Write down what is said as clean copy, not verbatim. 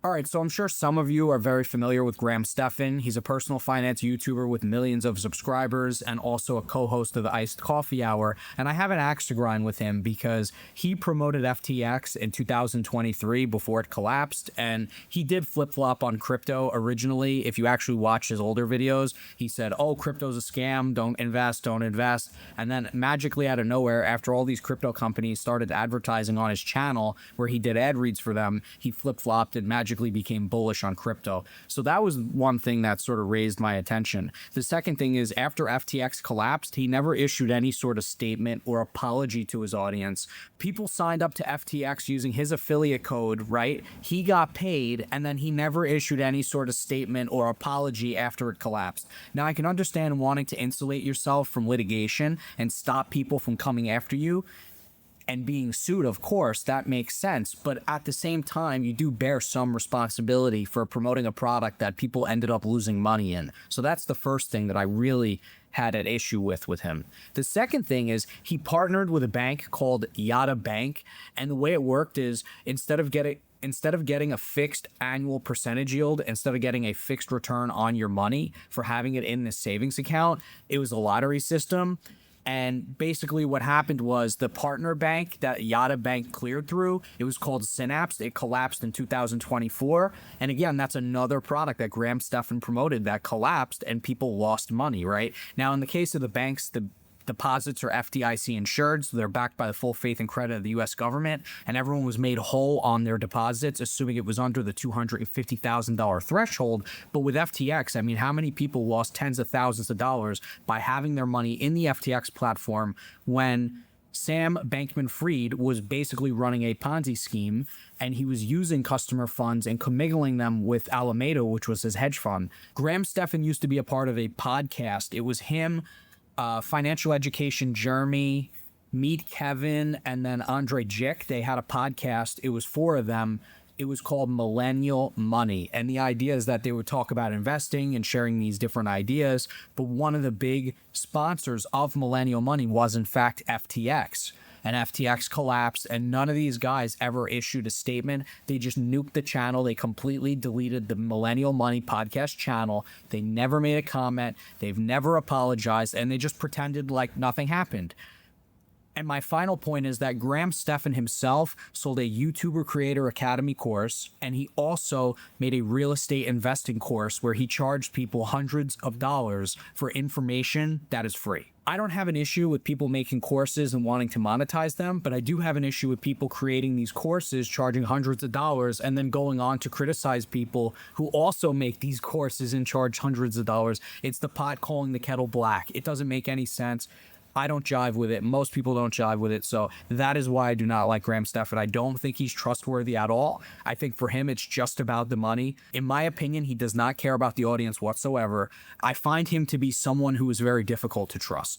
All right, so I'm sure some of you are very familiar with Stephan. He's a personal finance YouTuber with millions of subscribers and also a co-host of the Iced Coffee Hour. And I have an axe to grind with him because he promoted FTX in 2023 before it collapsed, and he did flip-flop on crypto originally. If you actually watch his older videos, he said, "Oh, crypto's a scam, don't invest, don't invest." And then magically out of nowhere, after all these crypto companies started advertising on his channel where he did ad reads for them, he flip-flopped and magically became bullish on crypto. So that was one thing that sort of raised my attention. The second thing is, after FTX collapsed, he never issued any sort of statement or apology to his audience. People signed up to FTX using his affiliate code, right? He got paid, and then he never issued any sort of statement or apology after it collapsed. Now, I can understand wanting to insulate yourself from litigation and stop people from coming after you and being sued. Of course, that makes sense. But at the same time, you do bear some responsibility for promoting a product that people ended up losing money in. So that's the first thing that I really had an issue with him. The second thing is, he partnered with a bank called Yotta Bank. And the way it worked is, instead of getting a fixed annual percentage yield, instead of getting a fixed return on your money for having it in the savings account, it was a lottery system. And basically what happened was, the partner bank that Yotta Bank cleared through, it was called Synapse. It collapsed in 2024. And again, that's another product that Stephan promoted that collapsed and people lost money, right? Now, in the case of the banks, the deposits are FDIC insured, so they're backed by the full faith and credit of the US government, and everyone was made whole on their deposits, assuming it was under the $250,000 threshold. But with FTX, I mean, how many people lost tens of thousands of dollars by having their money in the FTX platform when Sam Bankman-Fried was basically running a Ponzi scheme, and he was using customer funds and commingling them with Alameda, which was his hedge fund. Stephan used to be a part of a podcast. It was him, Financial Education Jeremy, Meet Kevin, and then Andre Jick. They had a podcast. It was four of them. It was called Millennial Money. And the idea is that they would talk about investing and sharing these different ideas. But one of the big sponsors of Millennial Money was, in fact, FTX. And FTX collapsed, and none of these guys ever issued a statement. They just nuked the channel. They completely deleted the Millennial Money podcast channel. They never made a comment. They've never apologized, and they just pretended like nothing happened. And my final point is that Stephan himself sold a YouTuber Creator Academy course, and he also made a real estate investing course where he charged people hundreds of dollars for information that is free. I don't have an issue with people making courses and wanting to monetize them, but I do have an issue with people creating these courses, charging hundreds of dollars, and then going on to criticize people who also make these courses and charge hundreds of dollars. It's the pot calling the kettle black. It doesn't make any sense. I don't jive with it. Most people don't jive with it. So that is why I do not like Stephan. I don't think he's trustworthy at all. I think for him, it's just about the money. In my opinion, he does not care about the audience whatsoever. I find him to be someone who is very difficult to trust.